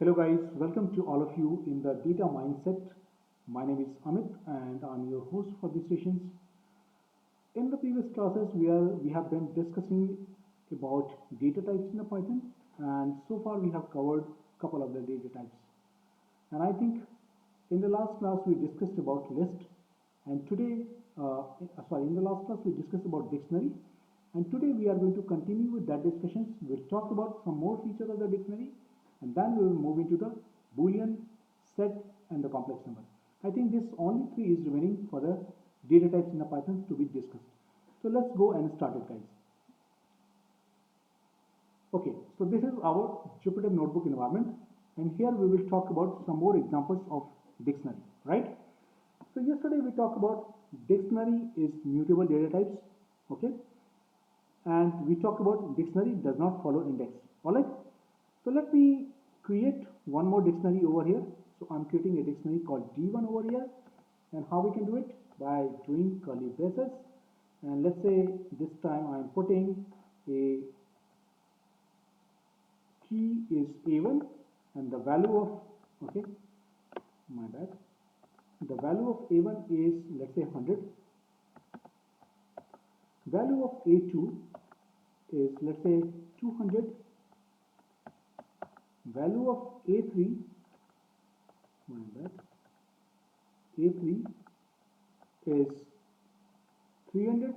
Hello guys, welcome to all of you in the data mindset. My name is Amit and I'm your host for these sessions. In the previous classes we have been discussing about data types in the Python, and so far we have covered a couple of the data types. And I think in the last class we discussed about list, and today in the last class we discussed about dictionary, and today we are going to continue with that discussions. We'll talk about some more features of the dictionary, and then we will move into the Boolean, set, and the complex number. I think this only three is remaining for the data types in the Python to be discussed. So let's go and start it, guys. Okay, so this is our Jupyter Notebook environment, and here we will talk about some more examples of dictionary, right? So yesterday we talked about dictionary is mutable data types, okay? And we talked about dictionary does not follow index, all right? So let me create one more dictionary over here. So I'm creating a dictionary called D1 over here, and how we can do it? By doing curly braces, and let's say this time I'm putting a key is A1 and the value of, okay, my bad, the value of A1 is, let's say, 100, value of A2 is, let's say, 200, value of A3, my bad, A3 is 300,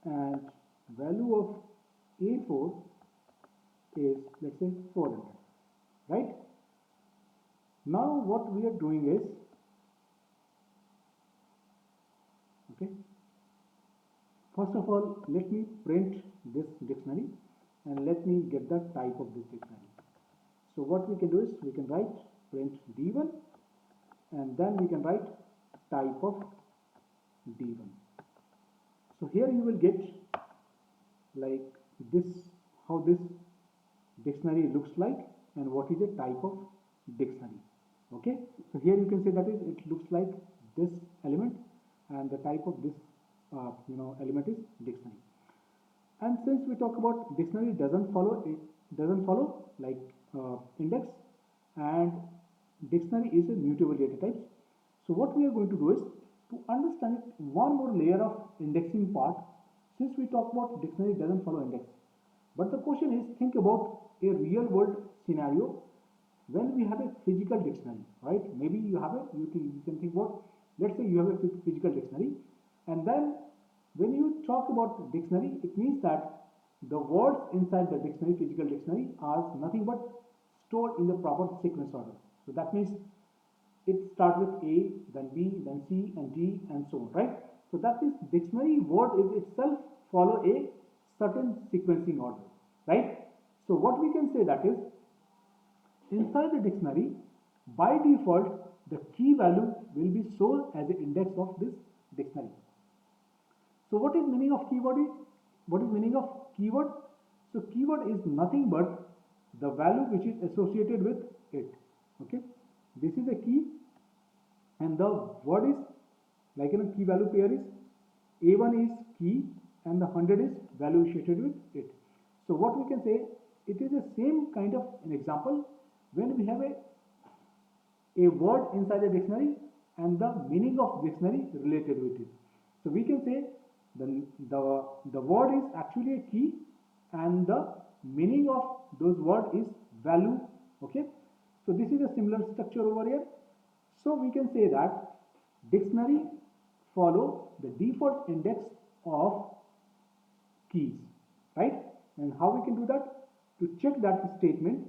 and value of A4 is, let's say, 400, right? Now what we are doing is, okay, first of all let me print this dictionary and let me get the type of this dictionary. So what we can do is we can write print D1, and then we can write type of D1. So here you will get like this, how this dictionary looks like and what is the type of dictionary. Okay, so here you can say that is it looks like this element, and the type of this element is dictionary. And since we talk about dictionary doesn't follow like index, and dictionary is a mutable data types. So what we are going to do is to understand it one more layer of indexing part. Since we talk about dictionary doesn't follow index, but the question is, think about a real world scenario when we have a physical dictionary, right? Maybe you have a, you can think about, let's say you have a physical dictionary, and then when you talk about dictionary, it means that the words inside the dictionary, physical dictionary, are nothing but stored in the proper sequence order. So that means it starts with A, then B, then C, and D, and so on, right? So that means dictionary word is itself follow a certain sequencing order, right? So what we can say that is, inside the dictionary, by default, the key value will be shown as the index of this dictionary. So what is meaning of keyword is? What is meaning of keyword? So keyword is nothing but the value which is associated with it. Okay, this is a key, and the word is like key value pair is A1 is key and the 100 is value associated with it. So what we can say, it is the same kind of an example when we have a word inside the dictionary and the meaning of dictionary related with it. So we can say the word is actually a key and the meaning of those word is value. Okay, so this is a similar structure over here. So we can say that dictionary follow the default index of keys, right? And how we can do that? To check that statement,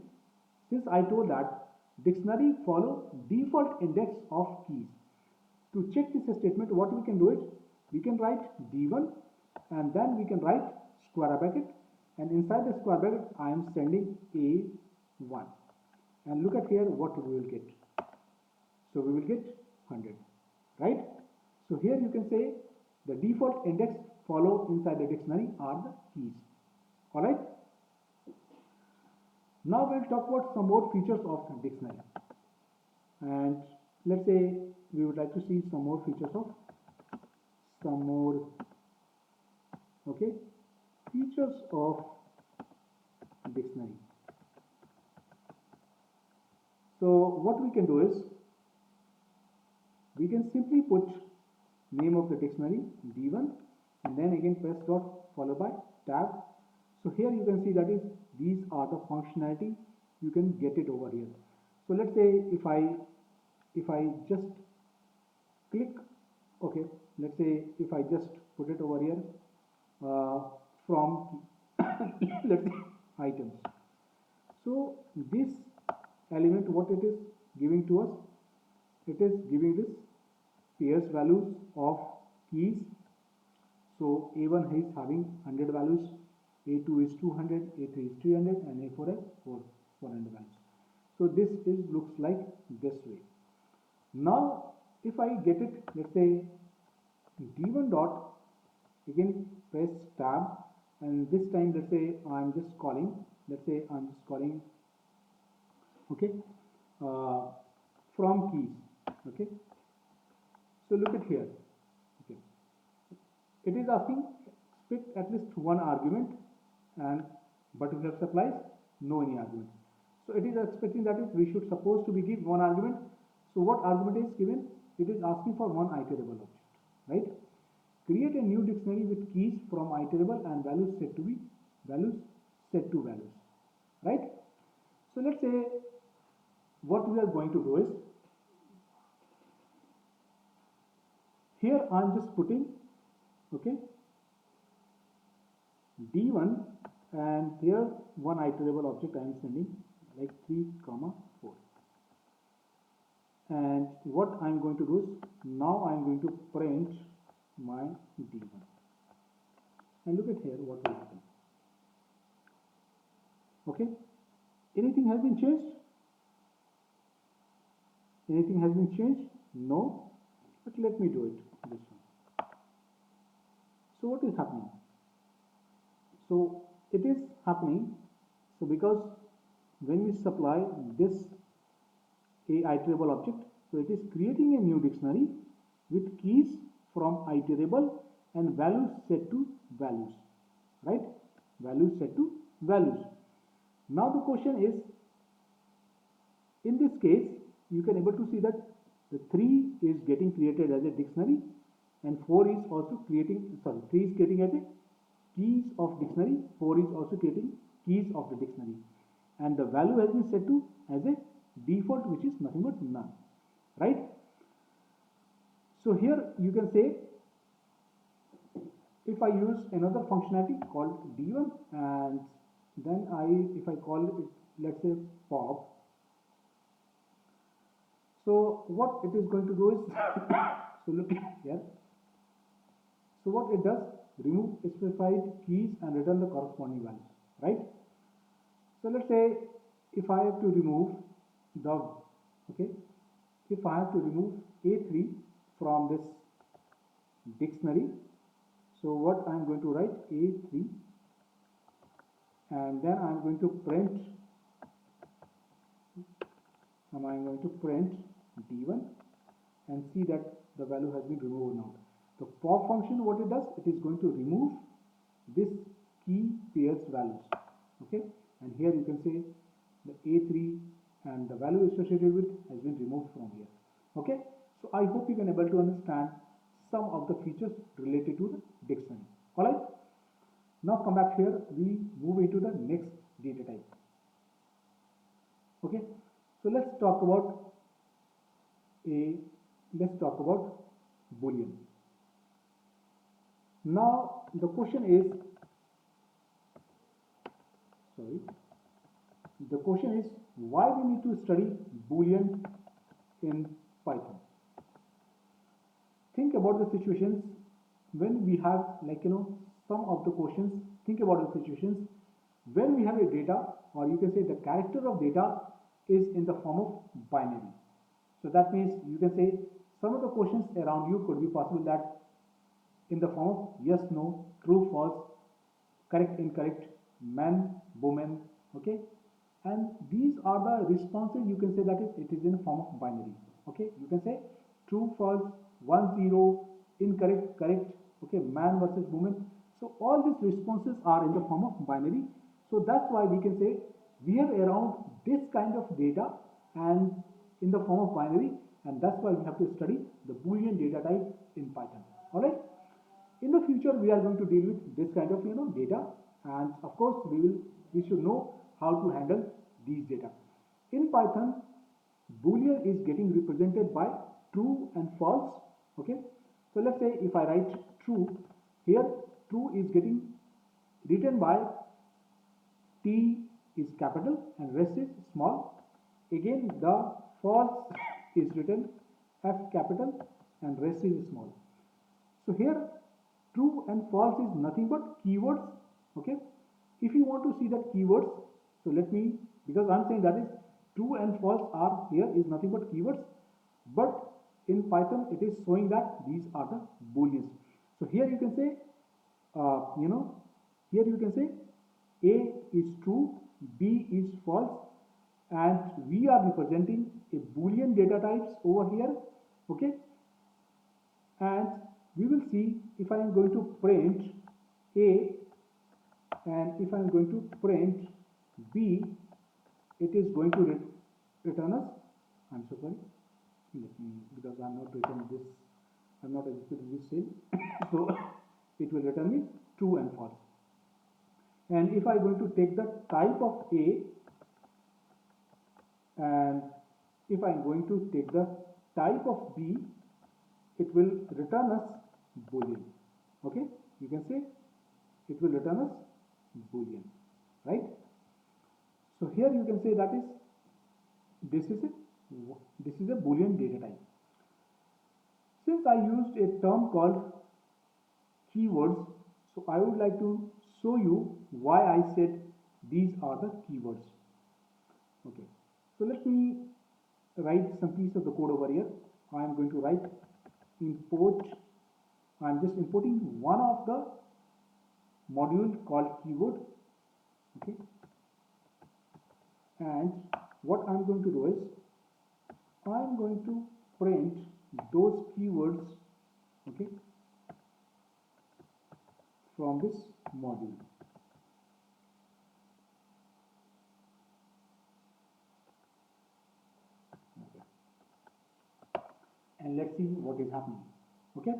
since I told that dictionary follow default index of keys, to check this statement, what we can do is we can write D1 and then we can write square bracket, and inside the square bracket I am sending A1, and look at here what we will get. So we will get 100, right? So here you can say the default index follow inside the dictionary are the keys. All right. Now we'll talk about some more features of the dictionary, and let's say we would like to see some more features of features of dictionary. So what we can do is we can simply put name of the dictionary D1 and then again press dot followed by tab. So here you can see that is these are the functionality you can get it over here. So let's say if I just click, okay, let's say if I just put it over here from let's say items. So this element, what it is giving to us, it is giving this pairs values of keys. So A1 is having 100 values, A2 is 200, A3 is 300, and A4 is 400 values. So this looks like this way. Now if I get it, let's say D1 dot, again press tab, and this time let's say I'm just calling, okay, from keys, okay. So look at here, okay, it is asking expect at least one argument, and but we have supplies no any argument. So it is expecting that is we should supposed to be give one argument. So what argument is given? It is asking for one iterable object, right? Create a new dictionary with keys from iterable and values set to values, right? So let's say what we are going to do is, here I am just putting, okay, D1, and here one iterable object I am sending like 3, 4. And what I am going to do is, now I am going to print my D1. And look at here what will happen. Okay, anything has been changed? Anything has been changed? No, but let me do it this one. So what is happening? So it is happening, so because when we supply this a iterable object, so it is creating a new dictionary with keys from iterable and values set to values, right? Values set to values. Now the question is, in this case you can able to see that the 3 is getting created as a dictionary, and 4 is also creating, 3 is creating as a keys of dictionary, 4 is also creating keys of the dictionary, and the value has been set to as a default, which is nothing but none, right? So here you can say, if I use another functionality called D1, and then if I call it, let's say pop. So what it is going to do is so look here. So what it does, remove specified keys and return the corresponding values, right? So let's say if I have to remove the, okay, if I have to remove A3 from this dictionary, so what I am going to write A3, and then I am going to print, and I am going to print D1 and see that the value has been removed now. The pop function, what it does, it is going to remove this key pairs values, okay, and here you can say the A3 and the value associated with has been removed from here, okay. So I hope you can able to understand some of the features related to the dictionary. All right, now come back here, we move into the next data type. Okay, so let's talk about Boolean. Now the question is, why we need to study Boolean in Python. Think about the situations when we have, like, some of the questions. Think about the situations when we have a data, or you can say the character of data is in the form of binary. So that means you can say some of the questions around you could be possible that in the form of yes, no, true, false, correct, incorrect, man, woman, okay, and these are the responses. You can say that it is in the form of binary, okay. You can say true, false, 1, 0, incorrect, correct, okay, man versus woman. So all these responses are in the form of binary. So that's why we can say we have around this kind of data, and in the form of binary, and that's why we have to study the Boolean data type in Python. All right. In the future, we are going to deal with this kind of data, and of course we should know how to handle these data. In Python, Boolean is getting represented by true and false. Okay, so let's say if I write true here, true is getting written by T is capital and rest is small. Again, the false is written F capital and rest is small. So here true and false is nothing but keywords. Okay, if you want to see that keywords, so let me, because I'm saying that is true and false are here is nothing but keywords, but in Python it is showing that these are the booleans. So here you can say here you can say A is true, B is false, and we are representing a Boolean data types over here. Okay, and we will see if I am going to print A and if I am going to print B, it is going to return us, I'm so sorry, let me, because I'm not written this, I'm not executing this cell, so it will return me true and false. And if I am going to take the type of A and if I am going to take the type of B, it will return us Boolean. Okay, you can say it will return us Boolean, right? So here you can say that is this is a Boolean data type. Since I used a term called keywords, so I would like to show you why I said these are the keywords. Okay, so let me write some piece of the code over here. I am going to write import. I am just importing one of the module called keyword. Okay, and what I am going to do is I am going to print those keywords, okay, from this module. Okay. And let's see what is happening. Okay,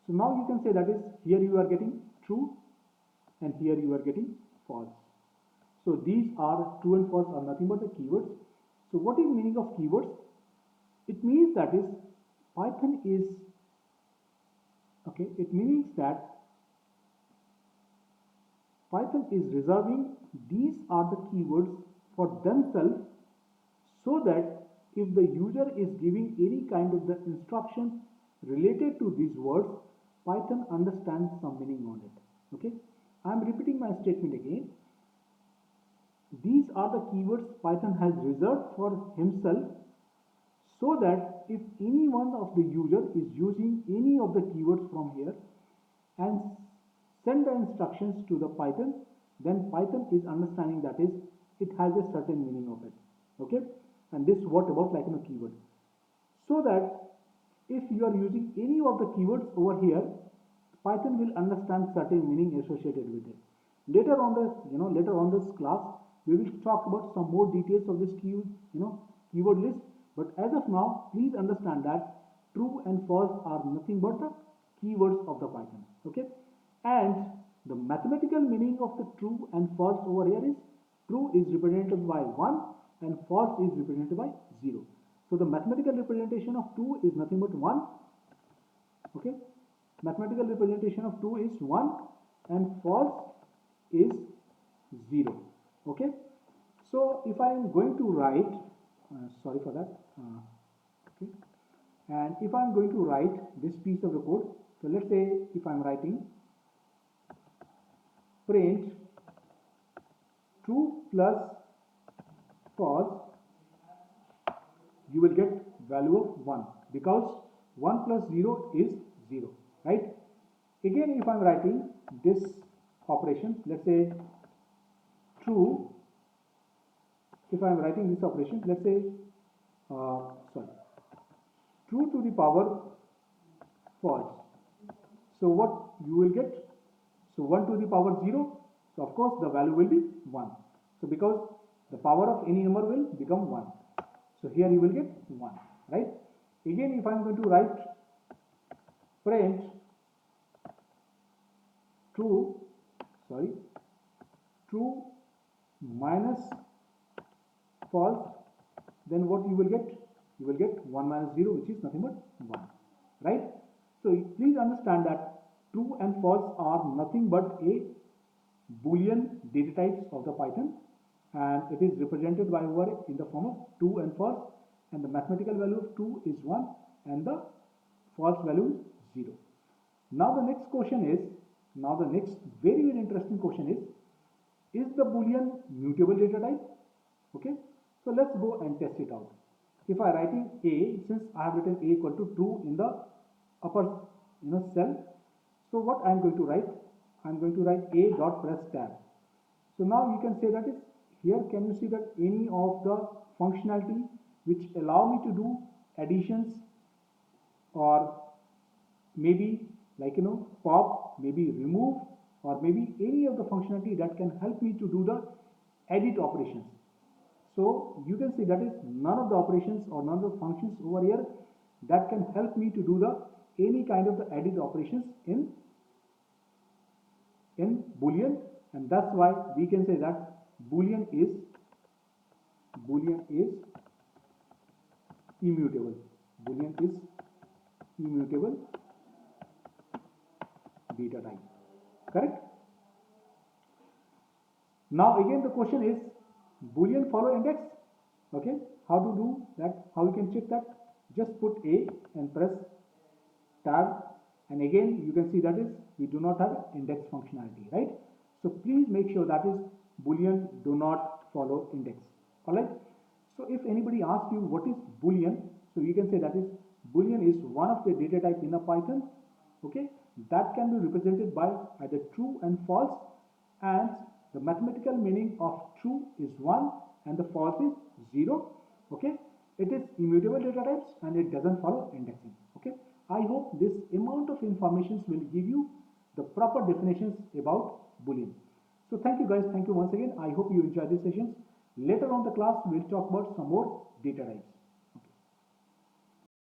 so now you can say that is here you are getting true and here you are getting false. So these are true and false are nothing but the keywords. So what is meaning of keywords? It means that is Python is, okay, it means that Python is reserving these are the keywords for themselves, so that if the user is giving any kind of the instruction related to these words, Python understands some meaning on it. Okay, I am repeating my statement again. These are the keywords Python has reserved for himself, so that if any one of the user is using any of the keywords from here and send the instructions to the Python, then Python is understanding that is it has a certain meaning of it. Okay, and this what about like a keyword, so that if you are using any of the keywords over here, Python will understand certain meaning associated with it. Later on this class, we will talk about some more details of this keyword list. But as of now, please understand that true and false are nothing but the keywords of the Python. Okay, and the mathematical meaning of the true and false over here is true is represented by 1 and false is represented by 0. So the mathematical representation of 2 is nothing but 1. Okay, mathematical representation of 2 is 1 and false is 0. Okay, so if I am going to write, sorry for that, okay, and if I am going to write this piece of the code, so let's say if I am writing print true plus false, you will get value of 1, because 1 plus 0 is 0, right? Again, if I am writing this operation, let's say true, if I am writing this operation, let's say true to the power false, so what you will get, so 1 to the power 0, so of course the value will be 1, so because the power of any number will become 1. So here you will get 1, right? Again, if I am going to write print true, true minus false, then what you will get? You will get 1 minus 0, which is nothing but 1, right? So please understand that true and false are nothing but a Boolean data types of the Python, and it is represented by over in the form of true and false, and the mathematical value of true is 1 and the false value is 0. Now the next question is, now the next very interesting question is the Boolean mutable data type? Okay, so let's go and test it out. If I writing a, since I have written a equal to true in the upper cell, so what I am going to write? I am going to write a dot press tab. So now you can say that is here. Can you see that any of the functionality which allow me to do additions, or maybe like pop, maybe remove, or maybe any of the functionality that can help me to do the edit operations. So you can see that is none of the operations or none of the functions over here that can help me to do the any kind of the edit operations in Boolean, and that's why we can say that Boolean is immutable. Boolean is immutable data type. Correct? Now again the question is Boolean follow index. Okay, how to do that? How you can check that? Just put a and press tab, and again you can see that is we do not have index functionality, right? So please make sure that is Boolean do not follow index. Alright. So if anybody asks you what is Boolean, so you can say that is Boolean is one of the data type in a Python, okay, that can be represented by either true and false, and the mathematical meaning of true is 1 and the false is 0. Okay, it is immutable data types and it doesn't follow indexing. Okay, I hope this amount of information will give you the proper definitions about Boolean. So thank you guys, thank you once again. I hope you enjoy these sessions. Later on the class, we'll talk about some more data types.